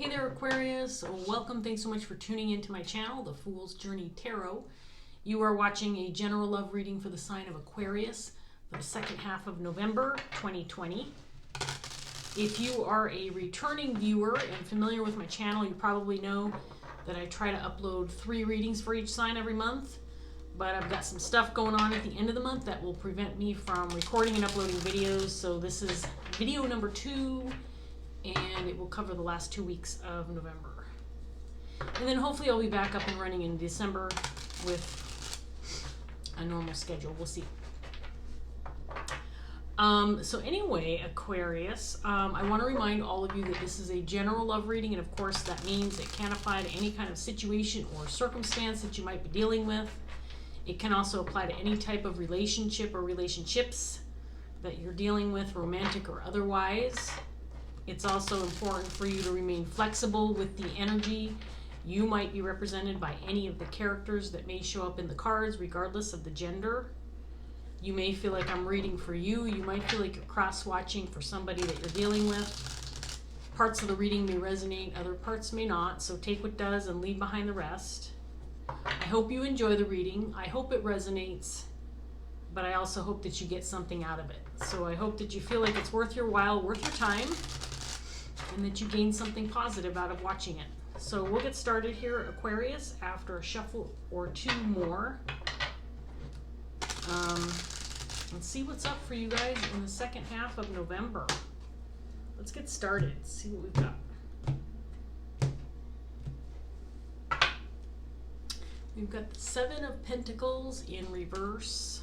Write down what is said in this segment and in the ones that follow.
Hey there, Aquarius. Welcome. Thanks so much for tuning into my channel, The Fool's Journey Tarot. You are watching a general love reading for the sign of Aquarius for the second half of November 2020. If you are a returning viewer and familiar with my channel, you probably know that I try to upload 3 readings for each sign every month. But I've got some stuff going on at the end of the month that will prevent me from recording and uploading videos. So this is video number 2. And it will cover the last 2 weeks of November. And then hopefully I'll be back up and running in December with a normal schedule. We'll see. So anyway, Aquarius, I want to remind all of you that this is a general love reading, and of course that means it can apply to any kind of situation or circumstance that you might be dealing with. It can also apply to any type of relationship or relationships that you're dealing with, romantic or otherwise. It's also important for you to remain flexible with the energy. You might be represented by any of the characters that may show up in the cards, regardless of the gender. You may feel like I'm reading for you. You might feel like you're cross-watching for somebody that you're dealing with. Parts of the reading may resonate, other parts may not, so take what does and leave behind the rest. I hope you enjoy the reading. I hope it resonates, but I also hope that you get something out of it. So I hope that you feel like it's worth your while, worth your time, and that you gain something positive out of watching it. So we'll get started here, Aquarius, after a shuffle or 2 more. Let's see what's up for you guys in the second half of November. Let's get started, see what we've got. We've got the 7 of Pentacles in reverse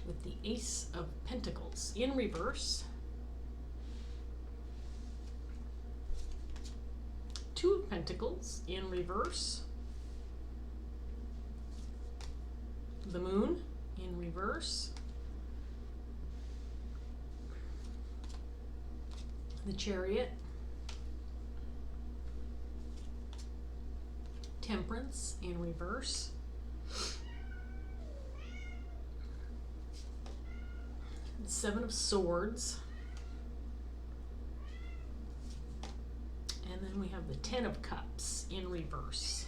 with the Ace of Pentacles in reverse. 2 of Pentacles in reverse. The Moon in reverse. The Chariot. Temperance in reverse. The 7 of Swords. And then we have the 10 of Cups in reverse.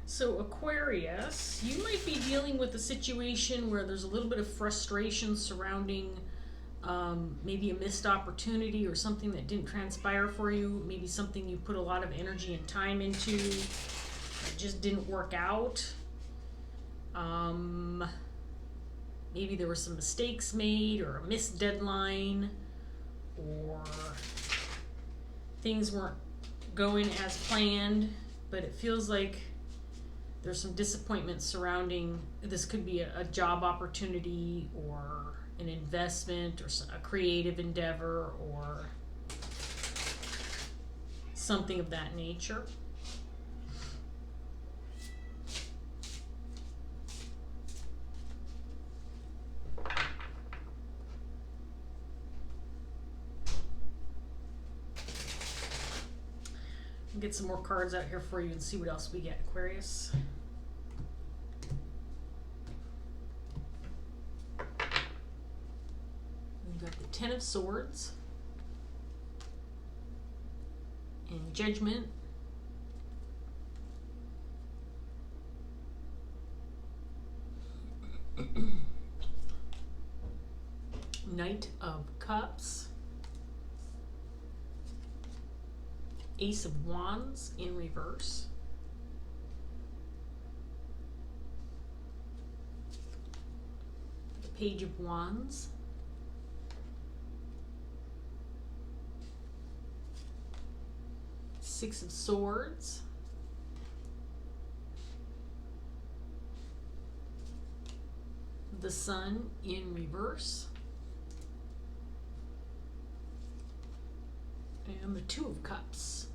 So Aquarius, you might be dealing with a situation where there's a little bit of frustration surrounding maybe a missed opportunity or something that didn't transpire for you, maybe something you put a lot of energy and time into that just didn't work out. Maybe there were some mistakes made or a missed deadline, or things weren't going as planned, but it feels like there's some disappointment surrounding this. Could be a job opportunity or an investment or a creative endeavor or something of that nature. I'll get some more cards out here for you and see what else we get, Aquarius. We've got the 10 of Swords and Judgment. Knight of Cups. Ace of Wands in reverse. The Page of Wands. Six of Swords. The Sun in reverse. And the 2 of Cups.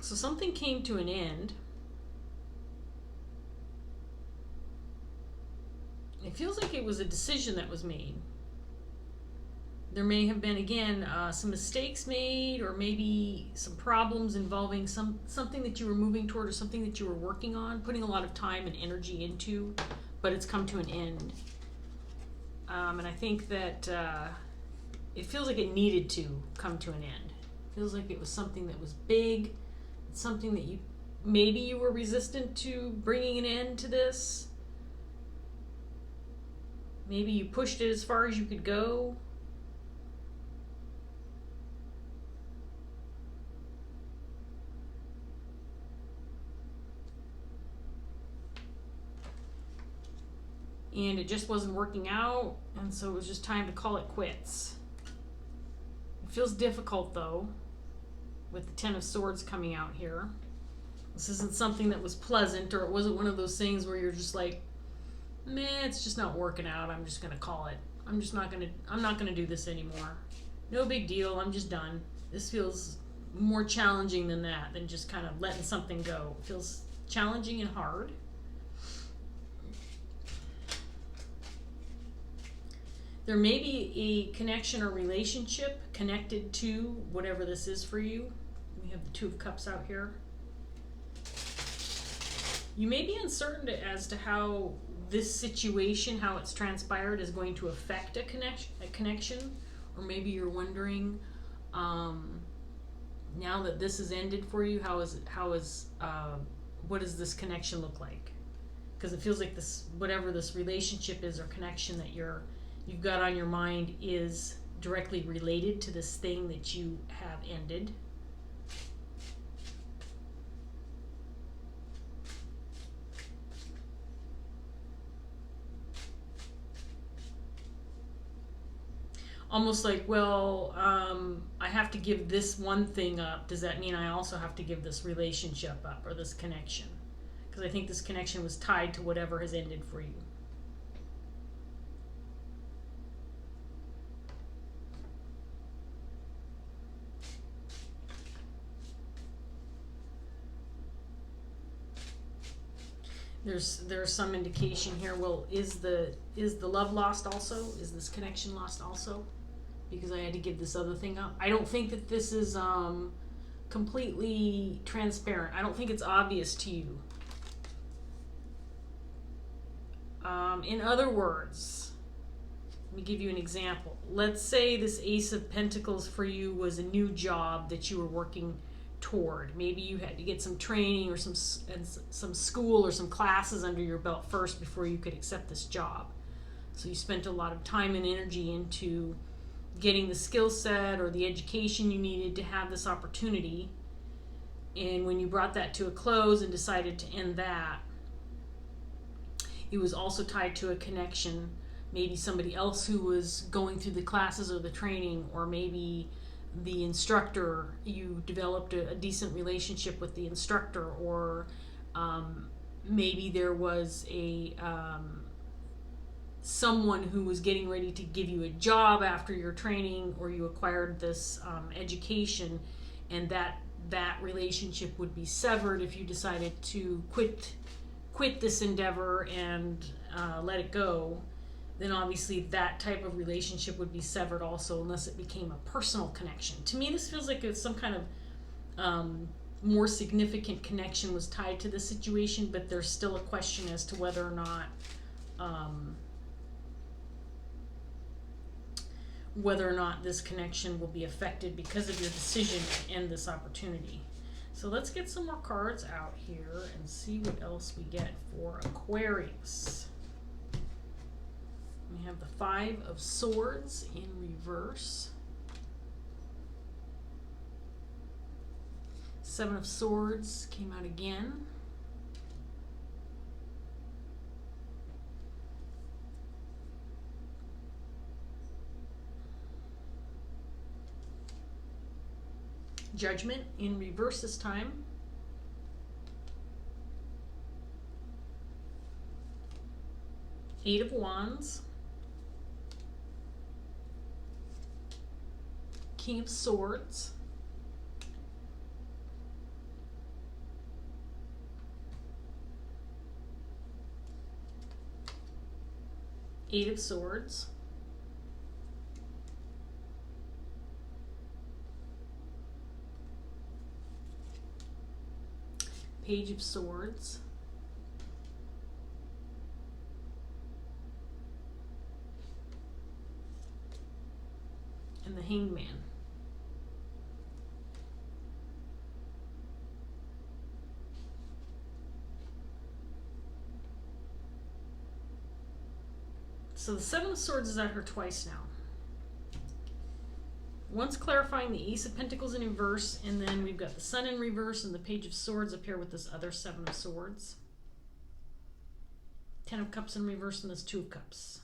So something came to an end, It feels like it was a decision that was made. There may have been, again, some mistakes made, or maybe some problems involving something that you were moving toward, or something that you were working on, putting a lot of time and energy into, but it's come to an end. And I think that it feels like it needed to come to an end. It feels like it was something that was big, something that maybe you were resistant to bringing an end to this. Maybe you pushed it as far as you could go. And it just wasn't working out, and so it was just time to call it quits. It feels difficult, though, with the Ten of Swords coming out here. This isn't something that was pleasant, or it wasn't one of those things where you're just like, meh, it's just not working out. I'm just gonna call it. I'm not gonna do this anymore. No big deal. I'm just done. This feels more challenging than that, than just kind of letting something go. It feels challenging and hard. There may be a connection or relationship connected to whatever this is for you. We have the Two of Cups out here. You may be uncertain as to how this situation, how it's transpired, is going to affect a connection, or maybe you're wondering, now that this has ended for you, what does this connection look like? Because it feels like this, whatever this relationship is or connection that you've got on your mind, is directly related to this thing that you have ended. Almost like, well, I have to give this one thing up. Does that mean I also have to give this relationship up, or this connection? Because I think this connection was tied to whatever has ended for you. There's some indication here. Well, is the love lost also? Is this connection lost also? Because I had to give this other thing up. I don't think that this is completely transparent. I don't think it's obvious to you. In other words, let me give you an example. Let's say this Ace of Pentacles for you was a new job that you were working toward. Maybe you had to get some training or some school or some classes under your belt first before you could accept this job. So you spent a lot of time and energy into getting the skill set or the education you needed to have this opportunity. And when you brought that to a close and decided to end that, it was also tied to a connection. Maybe somebody else who was going through the classes or the training, or maybe the instructor, you developed a decent relationship with the instructor, or maybe there was someone who was getting ready to give you a job after your training, or you acquired this education, and that relationship would be severed if you decided to quit this endeavor and let it go. Then obviously that type of relationship would be severed also, unless it became a personal connection. To me, this feels like it's some kind of more significant connection was tied to the situation, but there's still a question as to whether or not this connection will be affected because of your decision to end this opportunity. So let's get some more cards out here and see what else we get for Aquarius. We have the Five of Swords in reverse. Seven of Swords came out again. Judgment in reverse this time. Eight of Wands. King of Swords. Eight of Swords, Page of Swords, and the Hanged Man. So the Seven of Swords is at her twice now. Once clarifying the Ace of Pentacles in reverse, and then we've got the Sun in reverse and the Page of Swords up here with this other Seven of Swords. Ten of Cups in reverse and this Two of Cups.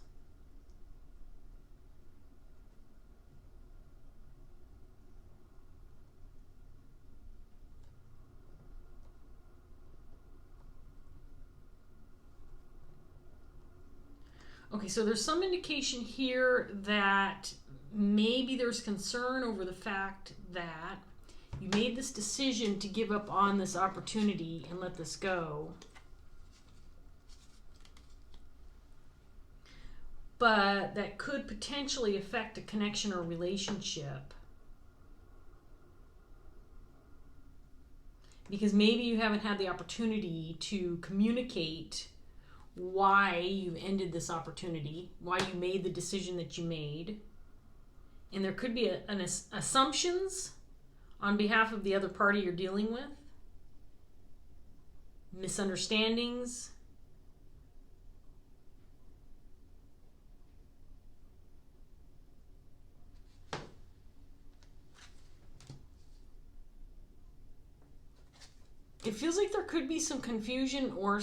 Okay, so there's some indication here that maybe there's concern over the fact that you made this decision to give up on this opportunity and let this go. But that could potentially affect a connection or relationship. Because maybe you haven't had the opportunity to communicate why you ended this opportunity, why you made the decision that you made. And there could be assumptions on behalf of the other party you're dealing with, misunderstandings. It feels like there could be some confusion or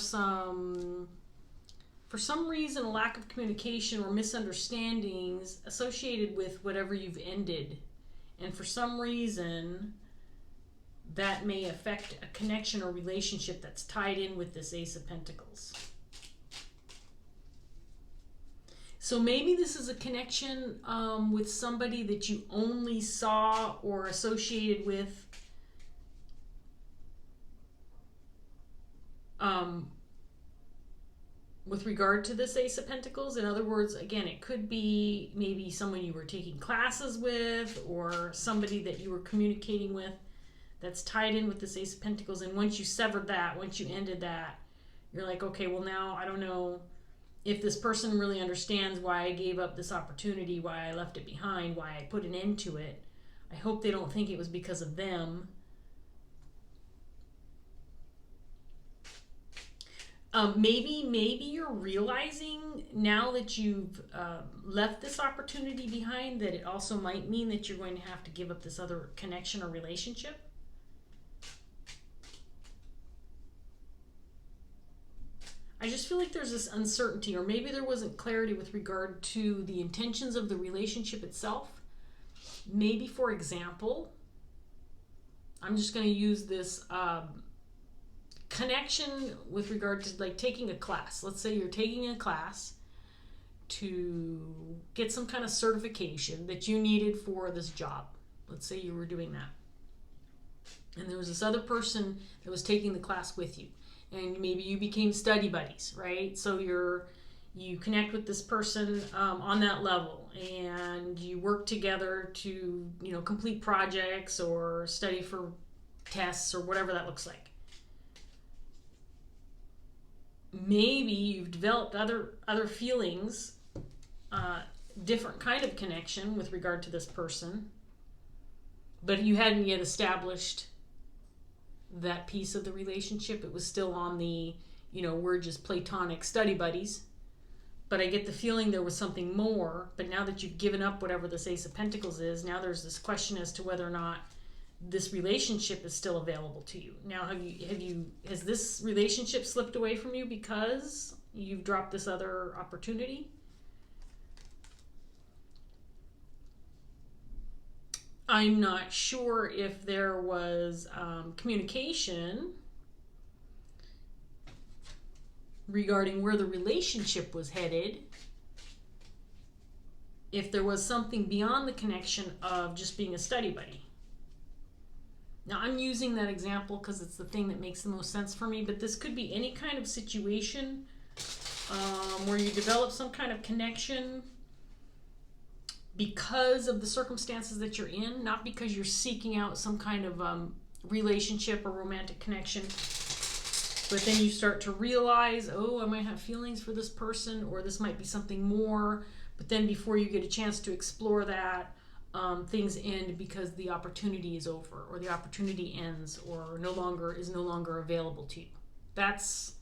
for some reason, a lack of communication or misunderstandings associated with whatever you've ended. And for some reason, that may affect a connection or relationship that's tied in with this Ace of Pentacles. So maybe this is a connection with somebody that you only saw or associated with regard to this Ace of Pentacles. In other words, again, it could be maybe someone you were taking classes with or somebody that you were communicating with that's tied in with this Ace of Pentacles. And once you severed that, once you ended that, you're like, okay, well now I don't know if this person really understands why I gave up this opportunity, why I left it behind, why I put an end to it. I hope they don't think it was because of them. Maybe you're realizing now that you've left this opportunity behind that it also might mean that you're going to have to give up this other connection or relationship. I just feel like there's this uncertainty, or maybe there wasn't clarity with regard to the intentions of the relationship itself. Maybe, for example, I'm just going to use this connection with regard to like taking a class. Let's say you're taking a class to get some kind of certification that you needed for this job. Let's say you were doing that. And there was this other person that was taking the class with you. And maybe you became study buddies, right? So you connect with this person on that level, and you work together to, complete projects or study for tests or whatever that looks like. Maybe you've developed other feelings, different kind of connection with regard to this person, but you hadn't yet established that piece of the relationship. It was still on the, we're just platonic study buddies. But I get the feeling there was something more. But now that you've given up whatever this Ace of Pentacles is, now there's this question as to whether or not this relationship is still available to you. Now, has this relationship slipped away from you because you've dropped this other opportunity? I'm not sure if there was communication regarding where the relationship was headed, if there was something beyond the connection of just being a study buddy. Now, I'm using that example because it's the thing that makes the most sense for me, but this could be any kind of situation where you develop some kind of connection because of the circumstances that you're in, not because you're seeking out some kind of relationship or romantic connection. But then you start to realize, oh, I might have feelings for this person, or this might be something more. But then before you get a chance to explore that, things end because the opportunity is over, or the opportunity ends, or is no longer available to you. That's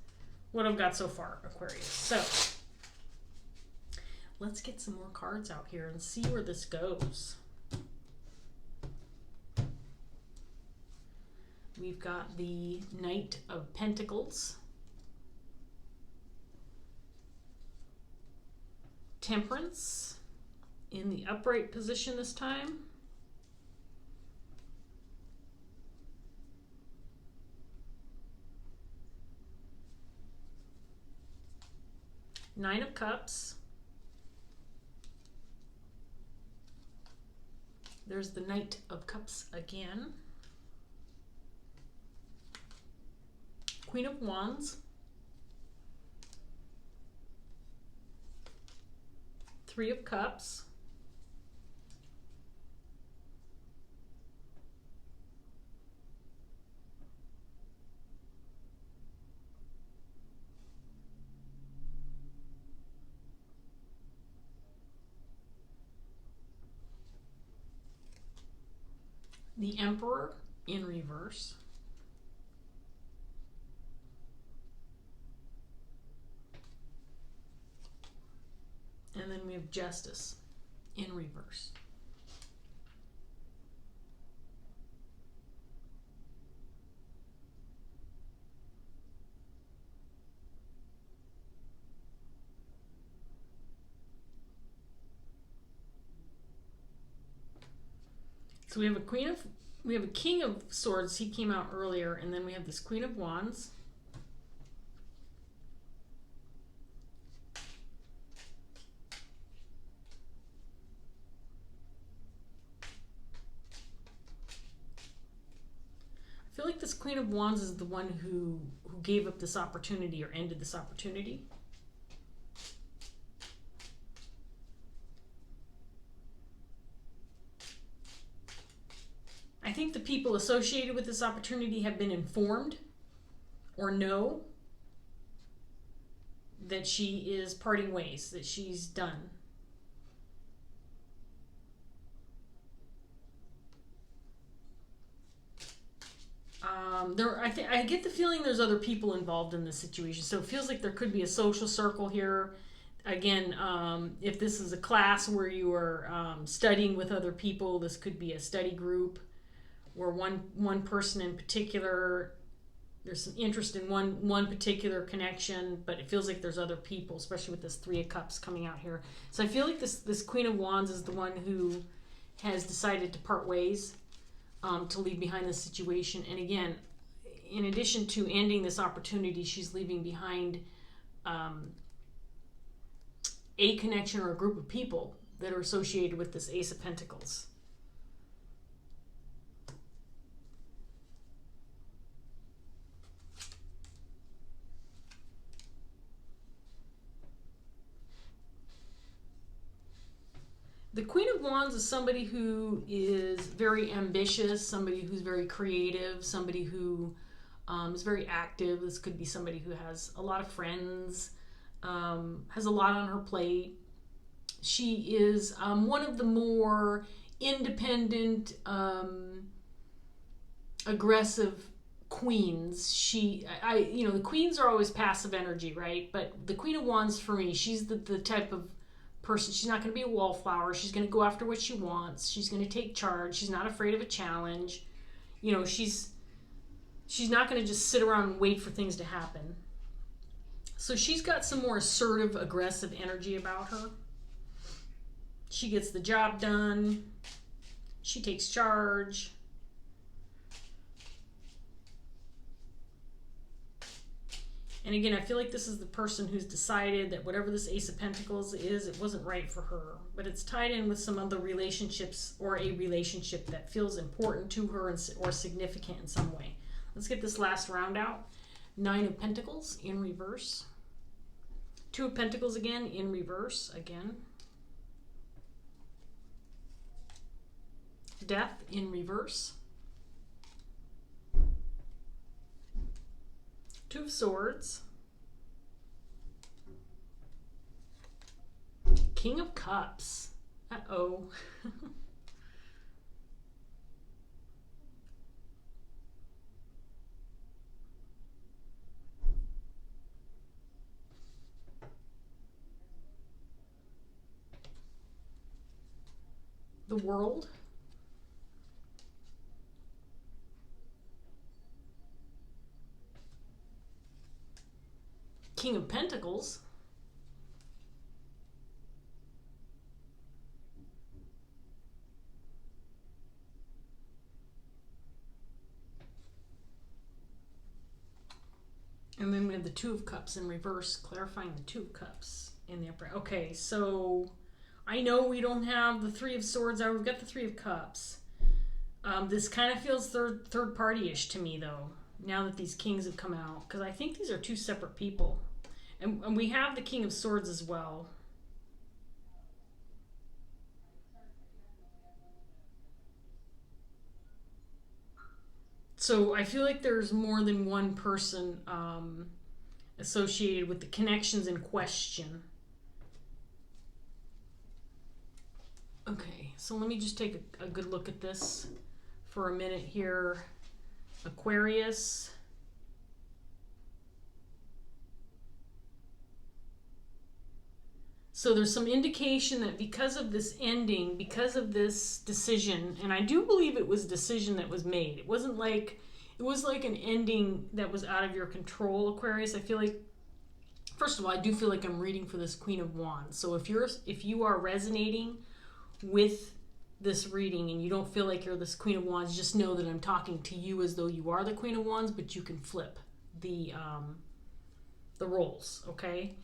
what I've got so far, Aquarius. So let's get some more cards out here and see where this goes. We've got the Knight of Pentacles, Temperance in the upright position this time, Nine of Cups. There's the Knight of Cups again. Queen of Wands. Three of Cups. The Emperor in reverse. And then we have Justice in reverse. So we have a King of Swords, he came out earlier, and then we have this Queen of Wands. I feel like this Queen of Wands is the one who gave up this opportunity or ended this opportunity. I think the people associated with this opportunity have been informed or know that she is parting ways, that she's done. I get the feeling there's other people involved in this situation, so it feels like there could be a social circle here. Again, if this is a class where you are studying with other people, this could be a study group where one person in particular, there's some interest in one particular connection, but it feels like there's other people, especially with this Three of Cups coming out here. So I feel like this Queen of Wands is the one who has decided to part ways, to leave behind this situation. And again, in addition to ending this opportunity, she's leaving behind a connection or a group of people that are associated with this Ace of Pentacles. The Queen of Wands is somebody who is very ambitious, somebody who's very creative, somebody who is very active. This could be somebody who has a lot of friends, has a lot on her plate. She is one of the more independent, aggressive queens. The queens are always passive energy, right? But the Queen of Wands, for me, she's the type of person. She's not going to be a wallflower. She's going to go after what she wants. She's going to take charge. She's not afraid of a challenge. She's not going to just sit around and wait for things to happen. So she's got some more assertive, aggressive energy about her. She gets the job done. She takes charge. And again, I feel like this is the person who's decided that whatever this Ace of Pentacles is, it wasn't right for her. But it's tied in with some other relationships, or a relationship that feels important to her or significant in some way. Let's get this last round out. Nine of Pentacles in reverse. Two of Pentacles again in reverse again. Death in reverse. Two of Swords. King of Cups. Uh-oh. The World. King of Pentacles. And then we have the Two of Cups in reverse, clarifying the Two of Cups in the upper. Okay, so I know we don't have the Three of Swords. We've got the Three of Cups. This kind of feels third party-ish to me, though, now that these kings have come out, because I think these are two separate people. And we have the King of Swords as well. So I feel like there's more than one person associated with the connections in question. Okay, so let me just take a good look at this for a minute here. Aquarius. So there's some indication that because of this ending, because of this decision, and I do believe it was a decision that was made. It wasn't like, it was like an ending that was out of your control, Aquarius. I feel like, first of all, I do feel like I'm reading for this Queen of Wands. So if you are resonating with this reading and you don't feel like you're this Queen of Wands, just know that I'm talking to you as though you are the Queen of Wands, but you can flip the roles, okay?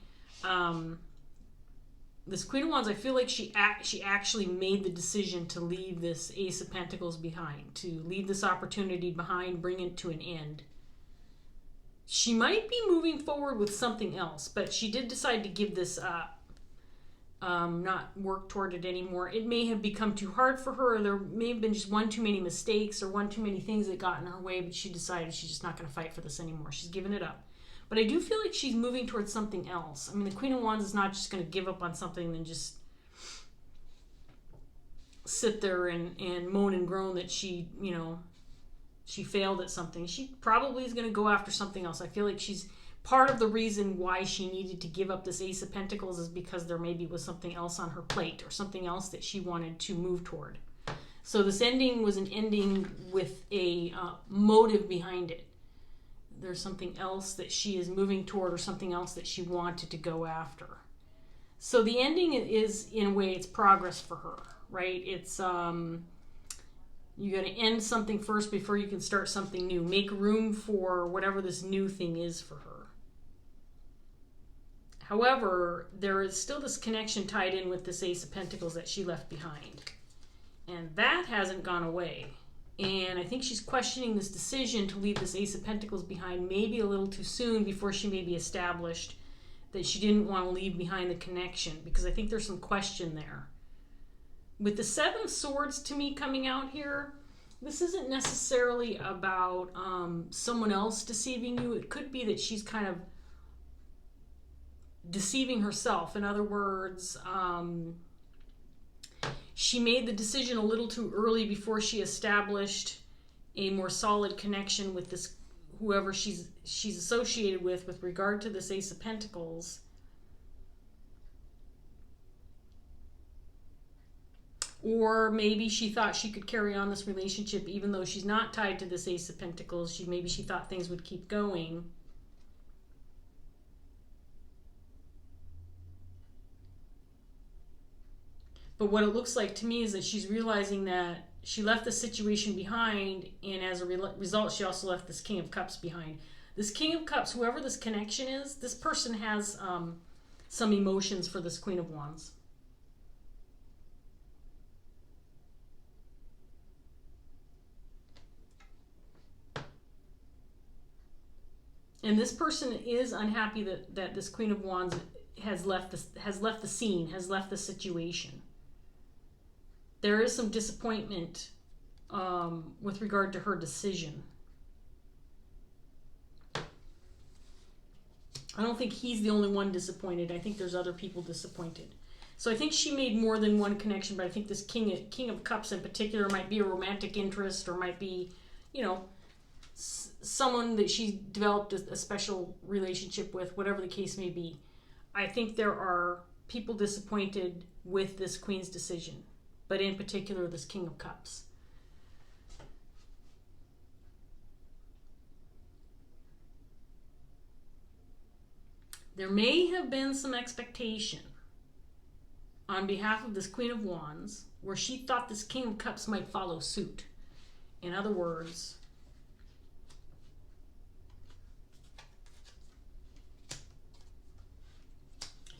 This Queen of Wands, I feel like she actually made the decision to leave this Ace of Pentacles behind, to leave this opportunity behind, bring it to an end. She might be moving forward with something else, but she did decide to give this up, not work toward it anymore. It may have become too hard for her, or there may have been just one too many mistakes or one too many things that got in her way, but she decided she's just not going to fight for this anymore. She's given it up. But I do feel like she's moving towards something else. I mean, the Queen of Wands is not just going to give up on something and then just sit there and moan and groan that she failed at something. She probably is going to go after something else. I feel like she's part of the reason why she needed to give up this Ace of Pentacles is because there maybe was something else on her plate or something else that she wanted to move toward. So this ending was an ending with a motive behind it. There's something else that she is moving toward or something else that she wanted to go after. So the ending is, in a way, it's progress for her, right? It's you got to end something first before you can start something new. Make room for whatever this new thing is for her. However, there is still this connection tied in with this Ace of Pentacles that she left behind. And that hasn't gone away. And I think she's questioning this decision to leave this Ace of Pentacles behind maybe a little too soon before she maybe established that she didn't want to leave behind the connection, because I think there's some question there. With the Seven of Swords to me coming out here, this isn't necessarily about someone else deceiving you. It could be that she's kind of deceiving herself. In other words, she made the decision a little too early before she established a more solid connection with this whoever she's associated with regard to this Ace of Pentacles. Or maybe she thought she could carry on this relationship even though she's not tied to this Ace of Pentacles. Maybe she thought things would keep going. But what it looks like to me is that she's realizing that she left the situation behind, and as a result, she also left this King of Cups behind. This King of Cups, whoever this connection is, this person has some emotions for this Queen of Wands. And this person is unhappy that this Queen of Wands has left the scene, has left the situation. There is some disappointment with regard to her decision. I don't think he's the only one disappointed. I think there's other people disappointed. So I think she made more than one connection, but I think this King of Cups in particular might be a romantic interest, or might be, you know, someone that she developed a special relationship with, whatever the case may be. I think there are people disappointed with this Queen's decision, but in particular this King of Cups. There may have been some expectation on behalf of this Queen of Wands where she thought this King of Cups might follow suit. In other words,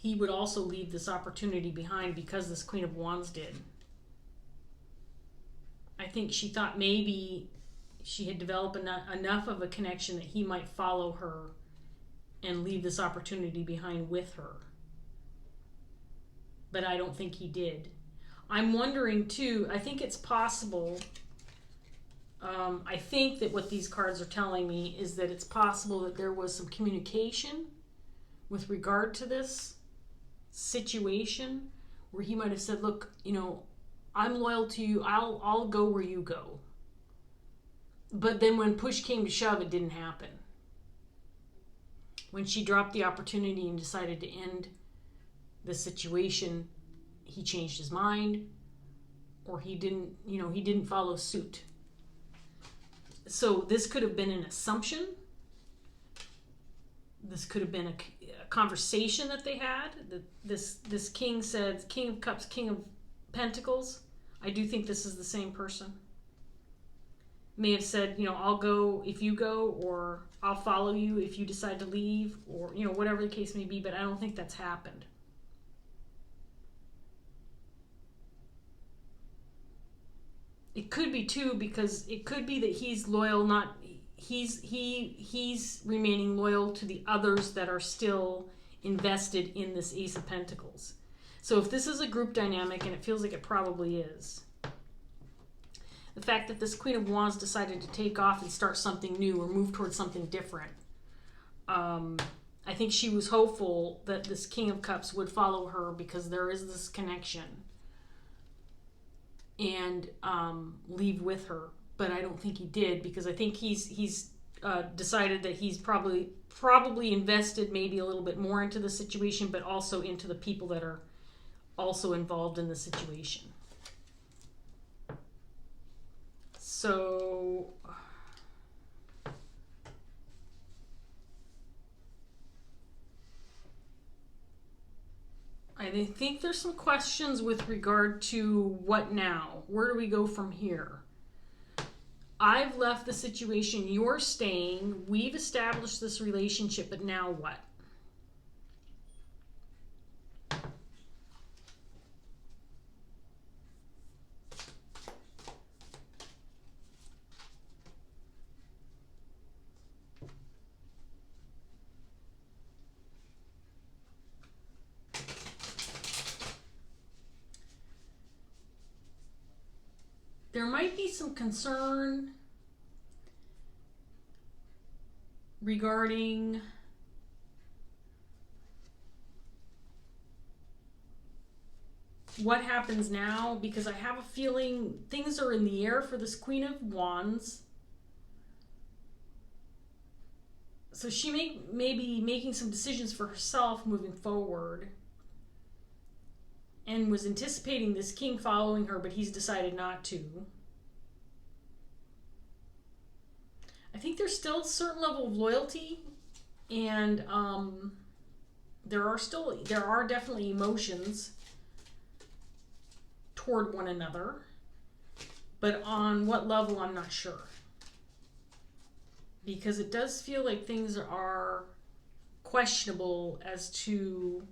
he would also leave this opportunity behind because this Queen of Wands did. I think she thought maybe she had developed enough of a connection that he might follow her and leave this opportunity behind with her. But I don't think he did. I'm wondering too, I think it's possible, I think that what these cards are telling me is that it's possible that there was some communication with regard to this situation where he might have said, look, you know, I'm loyal to you, I'll go where you go. But then when push came to shove, it didn't happen. When she dropped the opportunity and decided to end the situation, he changed his mind, or he didn't follow suit. So this could have been an assumption. This could have been a conversation that they had. This king said, King of Cups, King of Pentacles. I do think this is the same person. May have said, you know, I'll go if you go, or I'll follow you if you decide to leave, or, you know, whatever the case may be, but I don't think that's happened. It could be too, because it could be that he's loyal, he's remaining loyal to the others that are still invested in this Ace of Pentacles. So if this is a group dynamic, and it feels like it probably is, the fact that this Queen of Wands decided to take off and start something new or move towards something different, I think she was hopeful that this King of Cups would follow her because there is this connection, and leave with her. But I don't think he did, because I think he's decided that he's probably invested maybe a little bit more into the situation, but also into the people that are also involved in the situation. So I think there's some questions with regard to what now? Where do we go from here? I've left the situation, you're staying, we've established this relationship, but now what? There might be some concern regarding what happens now, because I have a feeling things are in the air for this Queen of Wands. So she may be making some decisions for herself moving forward, and was anticipating this king following her, but he's decided not to. I think there's still a certain level of loyalty, and there are definitely emotions toward one another, but on what level, I'm not sure. Because it does feel like things are questionable as to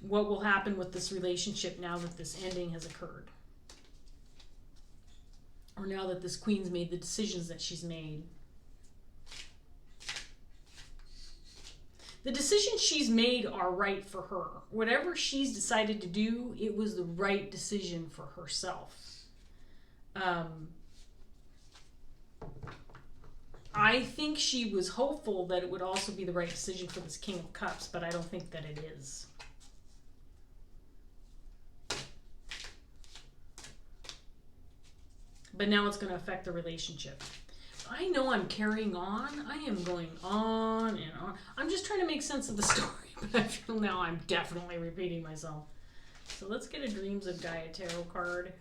what will happen with this relationship now that this ending has occurred, or now that this queen's made the decisions that she's made. The decisions she's made are right for her. Whatever she's decided to do, it was the right decision for herself. I think she was hopeful that it would also be the right decision for this King of Cups, but I don't think that it is. But now it's going to affect the relationship. I know I'm carrying on. I am going on and on. I'm just trying to make sense of the story, but I feel now I'm definitely repeating myself. So let's get a Dreams of Gaia tarot card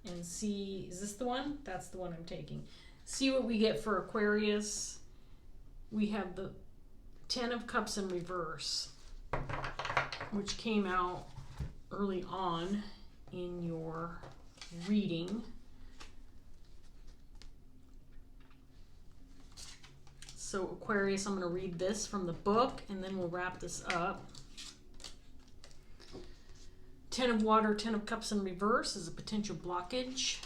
and see, is this the one? That's the one I'm taking. See what we get for Aquarius. We have the Ten of Cups in reverse, which came out early on in your reading. So Aquarius, I'm going to read this from the book and then we'll wrap this up. Ten of Water, Ten of Cups in reverse is a potential blockage.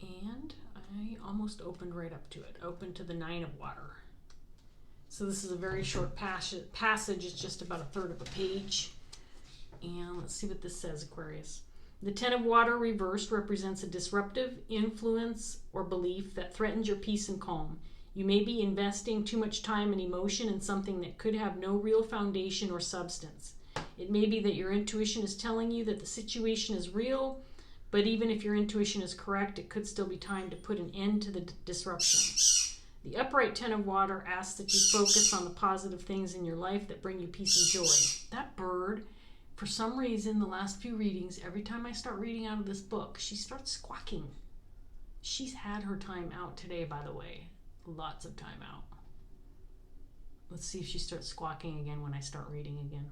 And I almost opened right up to it. Opened to the Nine of Water. So this is a very short passage. It's just about a third of a page. And let's see what this says, Aquarius. The Ten of Water reversed represents a disruptive influence or belief that threatens your peace and calm. You may be investing too much time and emotion in something that could have no real foundation or substance. It may be that your intuition is telling you that the situation is real, but even if your intuition is correct, it could still be time to put an end to the disruption. The upright Ten of Water asks that you focus on the positive things in your life that bring you peace and joy. That bird, for some reason, the last few readings, every time I start reading out of this book, she starts squawking. She's had her time out today, by the way. Lots of time out. Let's see if she starts squawking again when I start reading again.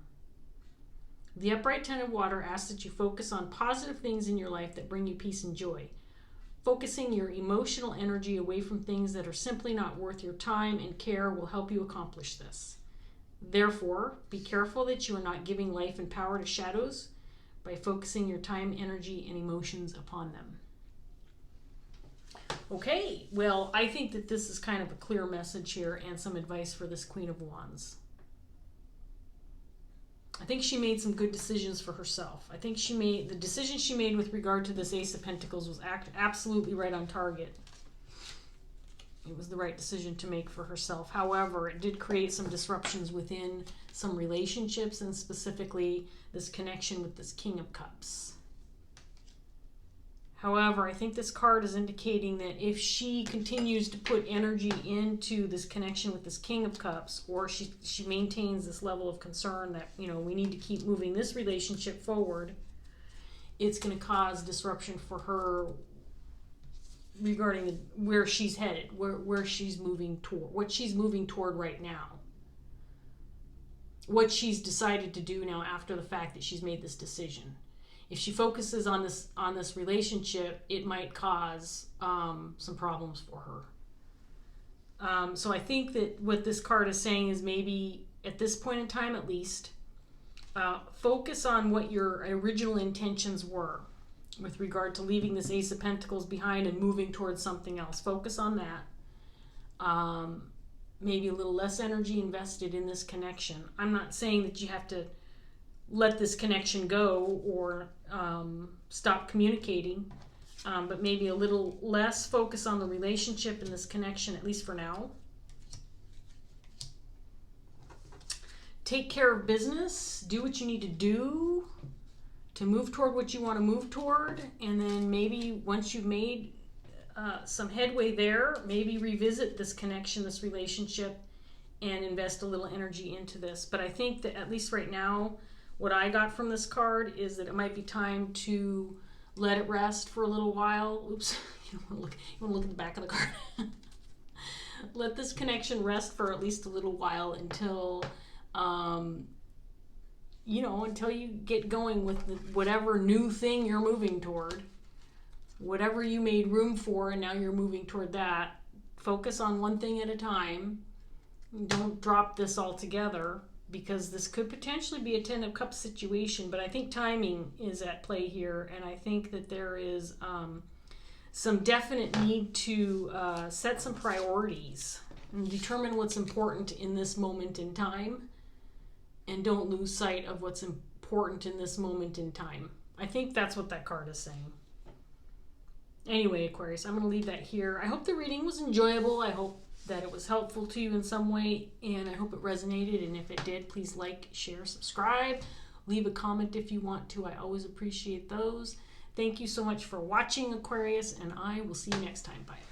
The upright Ten of Water asks that you focus on positive things in your life that bring you peace and joy. Focusing your emotional energy away from things that are simply not worth your time and care will help you accomplish this. Therefore, be careful that you are not giving life and power to shadows by focusing your time, energy, and emotions upon them. Okay, well, I think that this is kind of a clear message here and some advice for this Queen of Wands. I think she made some good decisions for herself. I think the decision she made with regard to this Ace of Pentacles was absolutely right on target. It was the right decision to make for herself. However, it did create some disruptions within some relationships, and specifically this connection with this King of Cups. However, I think this card is indicating that if she continues to put energy into this connection with this King of Cups, or she maintains this level of concern that, you know, we need to keep moving this relationship forward, it's going to cause disruption for her regarding where she's headed, where she's moving toward, what she's moving toward right now, what she's decided to do now after the fact that she's made this decision. If she focuses on this relationship, it might cause some problems for her. So I think that what this card is saying is maybe at this point in time, at least, focus on what your original intentions were with regard to leaving this Ace of Pentacles behind and moving towards something else. Focus on that. Maybe a little less energy invested in this connection. I'm not saying that you have to let this connection go or stop communicating, but maybe a little less focus on the relationship and this connection, at least for now. Take care of business. Do what you need to do to move toward what you want to move toward, and then maybe once you've made some headway there, maybe revisit this connection, this relationship, and invest a little energy into this. But I think that at least right now, what I got from this card is that it might be time to let it rest for a little while. Oops, you want to look at the back of the card. Let this connection rest for at least a little while until until you get going with whatever new thing you're moving toward. Whatever you made room for and now you're moving toward that. Focus on one thing at a time. Don't drop this altogether, because this could potentially be a Ten of Cups situation, but I think timing is at play here, and I think that there is some definite need to set some priorities And determine what's important in this moment in time, and don't lose sight of what's important in this moment in time. I think that's what that card is saying. Anyway, Aquarius, I'm going to leave that here. I hope the reading was enjoyable. I hope that it was helpful to you in some way, and I hope it resonated. And if it did, please like, share, subscribe. Leave a comment if you want to. I always appreciate those. Thank you so much for watching, Aquarius, and I will see you next time. Bye.